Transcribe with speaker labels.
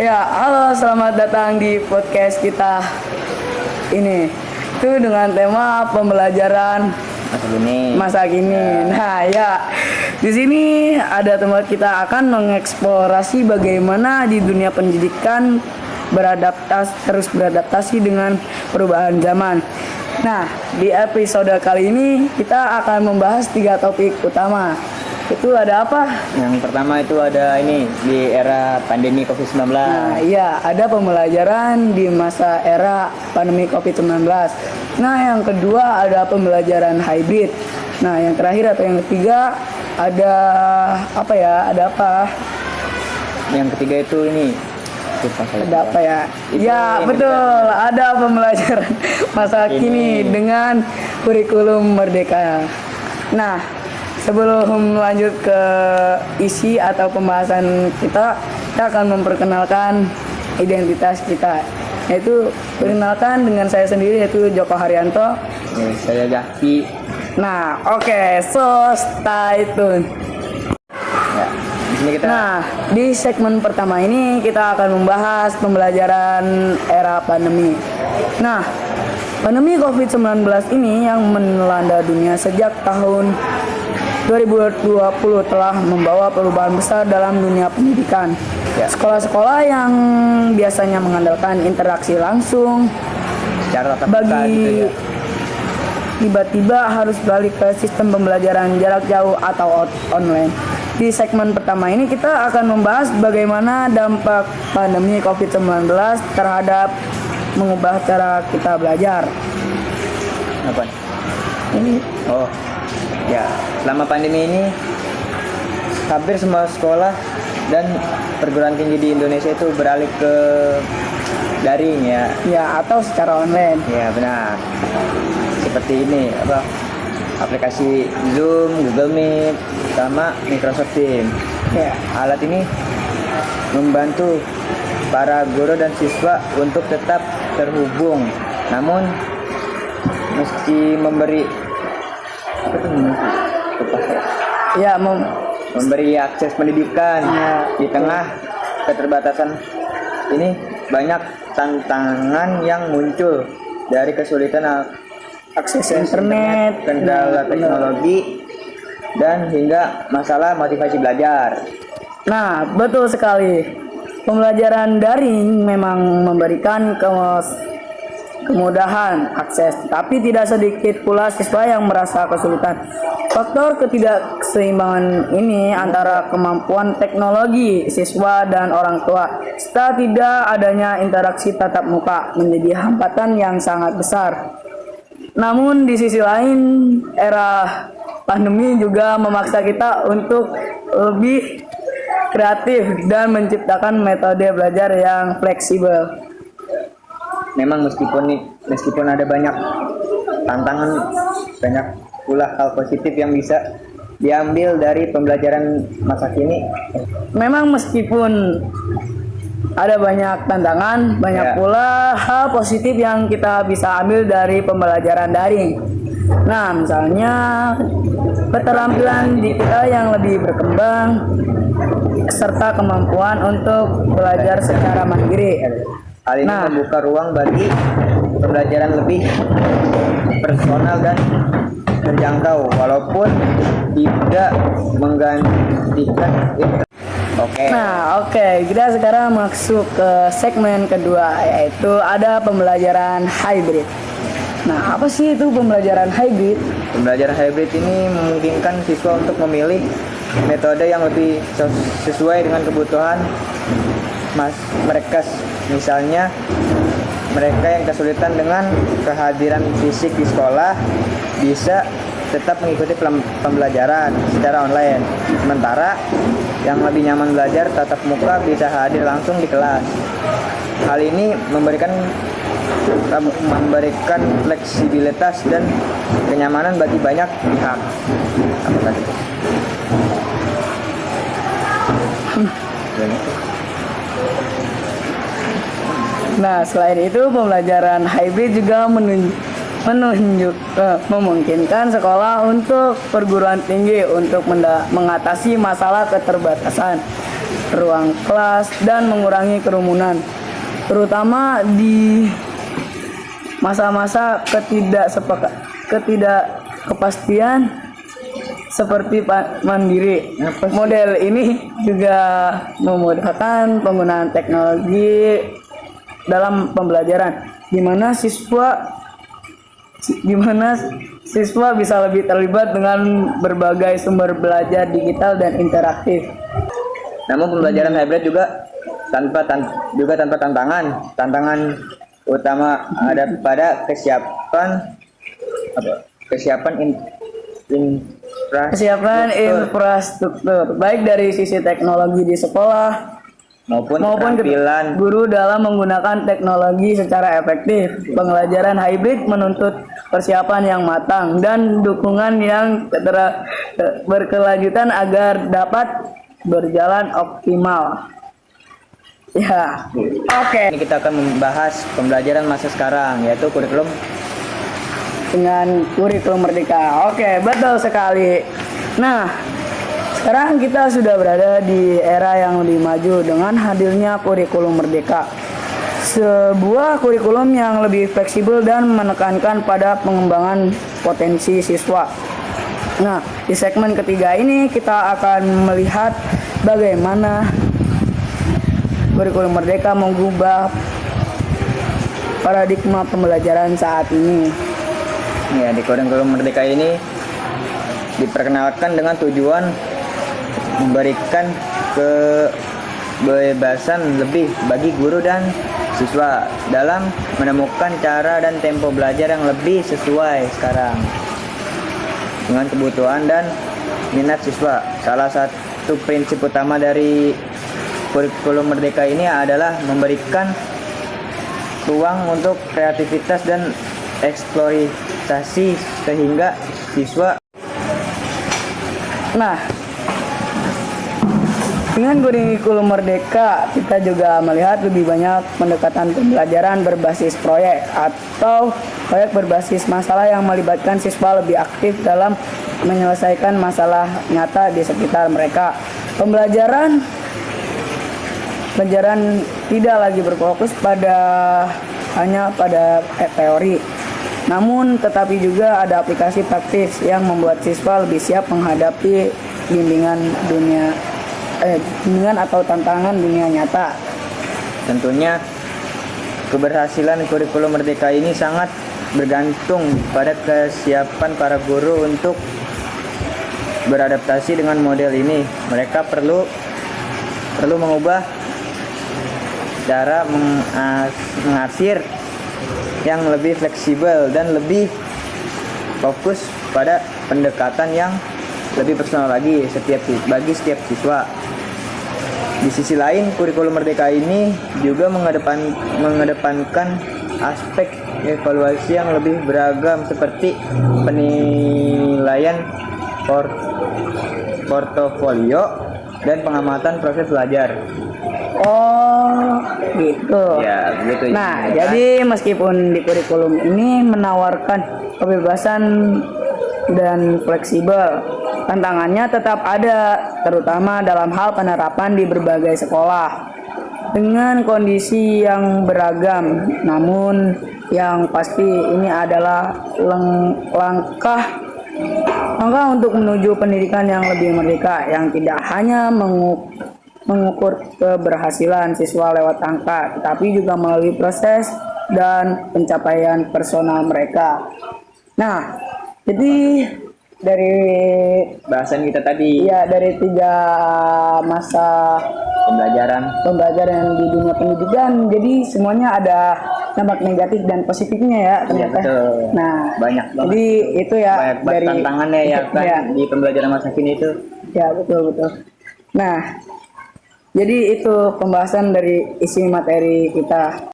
Speaker 1: Ya, halo, selamat datang di podcast kita ini. Itu dengan tema pembelajaran masa kini. Nah, ya. Di sini ada tempat kita akan mengeksplorasi bagaimana di dunia pendidikan terus beradaptasi dengan perubahan zaman. Nah, di episode kali ini kita akan membahas 3 topik utama. Itu ada apa?
Speaker 2: Yang pertama itu ada ini di era pandemi COVID-19.
Speaker 1: Nah, iya, ada pembelajaran di masa era pandemi COVID-19. Nah, yang kedua ada pembelajaran hybrid. Nah, yang terakhir atau yang ketiga ada apa ya? Ada apa?
Speaker 2: Yang ketiga itu ini.
Speaker 1: Ada apa ya? Ya, betul. Ada pembelajaran masa kini dengan kurikulum merdeka. Nah, sebelum lanjut ke isi atau pembahasan kita akan memperkenalkan identitas kita. Yaitu perkenalkan dengan saya sendiri, yaitu Joko Haryanto.
Speaker 2: Saya Jaki.
Speaker 1: Nah, oke, so stay tune.
Speaker 2: Ya, di sini kita.
Speaker 1: Nah, di segmen pertama ini kita akan membahas pembelajaran era pandemi. Nah, pandemi COVID-19 ini yang melanda dunia sejak tahun 2020 telah membawa perubahan besar dalam dunia pendidikan. Sekolah-sekolah yang biasanya mengandalkan interaksi langsung
Speaker 2: Secara tatap muka gitu ya.
Speaker 1: tiba-tiba harus beralih ke sistem pembelajaran jarak jauh atau online. Di segmen pertama ini kita akan membahas bagaimana dampak pandemi COVID-19 terhadap mengubah cara kita belajar.
Speaker 2: Apa? Ini. Oh. Ya, selama pandemi ini hampir semua sekolah dan perguruan tinggi di Indonesia itu beralih ke daring ya.
Speaker 1: Ya, atau secara online.
Speaker 2: Ya, benar. Seperti ini aplikasi Zoom, Google Meet, sama Microsoft Teams.
Speaker 1: Ya.
Speaker 2: Alat ini membantu para guru dan siswa untuk tetap terhubung, namun meski memberi memberi akses pendidikan di tengah keterbatasan ini, banyak tantangan yang muncul dari kesulitan akses internet, kendala teknologi, dan hingga masalah motivasi belajar.
Speaker 1: Nah, betul sekali. Pembelajaran daring memang memberikan kemudahan akses, tapi tidak sedikit pula siswa yang merasa kesulitan. Faktor ketidakseimbangan ini antara kemampuan teknologi siswa dan orang tua serta tidak adanya interaksi tatap muka menjadi hambatan yang sangat besar. Namun di sisi lain, era pandemi juga memaksa kita untuk lebih kreatif dan menciptakan metode belajar yang fleksibel.
Speaker 2: Memang meskipun ada banyak tantangan, banyak pula hal positif yang bisa diambil dari pembelajaran masa kini.
Speaker 1: Memang meskipun ada banyak tantangan, banyak pula hal positif yang kita bisa ambil dari pembelajaran daring. Nah, misalnya keterampilan di kita yang lebih berkembang serta kemampuan untuk belajar secara mandiri.
Speaker 2: Hal ini membuka ruang bagi pembelajaran lebih personal dan terjangkau, walaupun tidak menggantikan internet.
Speaker 1: Oke, kita sekarang masuk ke segmen kedua, yaitu ada pembelajaran hybrid. Nah, apa sih itu pembelajaran hybrid?
Speaker 2: Pembelajaran hybrid ini memungkinkan siswa untuk memilih metode yang lebih sesuai dengan kebutuhan mereka. Misalnya, mereka yang kesulitan dengan kehadiran fisik di sekolah bisa tetap mengikuti pembelajaran secara online. Sementara yang lebih nyaman belajar tatap muka bisa hadir langsung di kelas. Hal ini memberikan fleksibilitas dan kenyamanan bagi banyak pihak. Apa tadi?
Speaker 1: Nah, selain itu pembelajaran hybrid juga memungkinkan sekolah untuk perguruan tinggi untuk mengatasi masalah keterbatasan ruang kelas dan mengurangi kerumunan, terutama di masa-masa ketidakkepastian seperti mandiri. Model ini juga memudahkan penggunaan teknologi dalam pembelajaran, di mana siswa bisa lebih terlibat dengan berbagai sumber belajar digital dan interaktif.
Speaker 2: Namun pembelajaran hybrid juga tanpa tantangan. Tantangan utama ada pada kesiapan
Speaker 1: infrastruktur, baik dari sisi teknologi di sekolah
Speaker 2: maupun
Speaker 1: maupun
Speaker 2: keterampilan
Speaker 1: guru dalam menggunakan teknologi secara efektif. Pembelajaran hybrid menuntut persiapan yang matang dan dukungan yang berkelanjutan agar dapat berjalan optimal. Ya, oke.
Speaker 2: Ini kita akan membahas pembelajaran masa sekarang, yaitu kurikulum
Speaker 1: Dengan kurikulum Merdeka. Oke, betul sekali. Nah, sekarang kita sudah berada di era yang lebih maju dengan hadirnya kurikulum Merdeka. Sebuah kurikulum yang lebih fleksibel dan menekankan pada pengembangan potensi siswa. Nah, di segmen ketiga ini kita akan melihat bagaimana kurikulum Merdeka mengubah paradigma pembelajaran saat ini.
Speaker 2: Ya, di kurikulum Merdeka ini diperkenalkan dengan tujuan memberikan kebebasan lebih bagi guru dan siswa dalam menemukan cara dan tempo belajar yang lebih sesuai sekarang dengan kebutuhan dan minat siswa. Salah satu prinsip utama dari kurikulum Merdeka ini adalah memberikan ruang untuk kreativitas dan eksplorasi sehingga siswa.
Speaker 1: Nah, dengan kurikulum Merdeka kita juga melihat lebih banyak pendekatan pembelajaran berbasis proyek atau proyek berbasis masalah yang melibatkan siswa lebih aktif dalam menyelesaikan masalah nyata di sekitar mereka. Pembelajaran tidak lagi berfokus hanya pada teori, namun tetapi juga ada aplikasi praktis yang membuat siswa lebih siap menghadapi bimbingan atau tantangan dunia nyata.
Speaker 2: Tentunya keberhasilan kurikulum Merdeka ini sangat bergantung pada kesiapan para guru untuk beradaptasi dengan model ini. Mereka perlu mengubah cara mengarsir yang lebih fleksibel dan lebih fokus pada pendekatan yang lebih personal bagi setiap siswa. Di sisi lain, kurikulum Merdeka ini juga mengedepankan aspek evaluasi yang lebih beragam seperti penilaian portofolio dan pengamatan proses belajar.
Speaker 1: Oh, gitu.
Speaker 2: Ya, begitu.
Speaker 1: Nah, jadi meskipun di kurikulum ini menawarkan kebebasan dan fleksibel, tantangannya tetap ada, terutama dalam hal penerapan di berbagai sekolah dengan kondisi yang beragam. Namun yang pasti ini adalah langkah untuk menuju pendidikan yang lebih merdeka, yang tidak hanya mengukur keberhasilan siswa lewat angka, tetapi juga melalui proses dan pencapaian personal mereka. Nah, jadi dari
Speaker 2: bahasan kita tadi,
Speaker 1: ya, dari 3 masa pembelajaran di dunia pendidikan, jadi semuanya ada dampak negatif dan positifnya ya ternyata.
Speaker 2: Ya, betul.
Speaker 1: Nah,
Speaker 2: banyak banget.
Speaker 1: Jadi itu ya
Speaker 2: banyak
Speaker 1: dari
Speaker 2: tantangannya ya kan
Speaker 1: ya.
Speaker 2: Di pembelajaran masa kini itu.
Speaker 1: Ya, betul. Nah, jadi itu pembahasan dari isi materi kita.